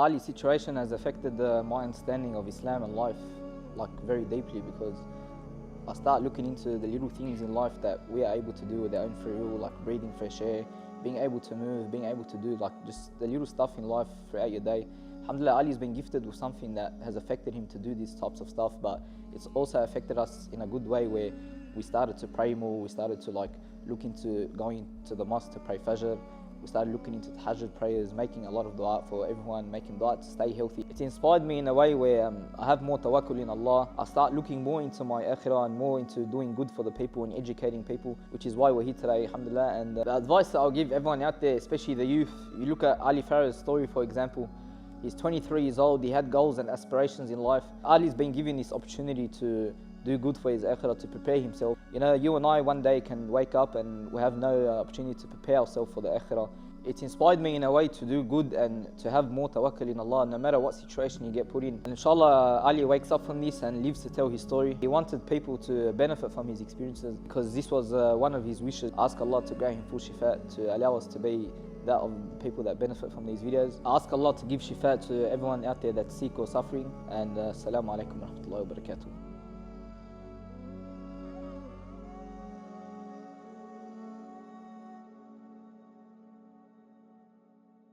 Ali's situation has affected my understanding of Islam and life like very deeply, because I start looking into the little things in life that we are able to do with our own free will, like breathing fresh air, being able to move, being able to do like just the little stuff in life throughout your day. Alhamdulillah, Ali's been gifted with something that has affected him to do these types of stuff, but it's also affected us in a good way, where we started to pray more, we started to like look into going to the mosque to pray Fajr. We started looking into tahajjud prayers, making a lot of dua for everyone, making dua to stay healthy. It's inspired me in a way where I have more tawakkul in Allah. I start looking more into my Akhira and more into doing good for the people and educating people, which is why we're here today, alhamdulillah. And the advice that I'll give everyone out there, especially the youth, you look at Ali Farah's story, for example. He's 23 years old, he had goals and aspirations in life. Ali's been given this opportunity to do good for his Akhira, to prepare himself. You know, you and I one day can wake up and we have no opportunity to prepare ourselves for the Akhira. It's inspired me in a way to do good and to have more tawakkul in Allah, no matter what situation you get put in. And inshallah, Ali wakes up from this and lives to tell his story. He wanted people to benefit from his experiences, because this was one of his wishes. Ask Allah to grant him full shifa, to allow us to be that of people that benefit from these videos. Ask Allah to give shifa to everyone out there that's sick or suffering. And assalamu alaikum wa rahmatullahi wa barakatuh.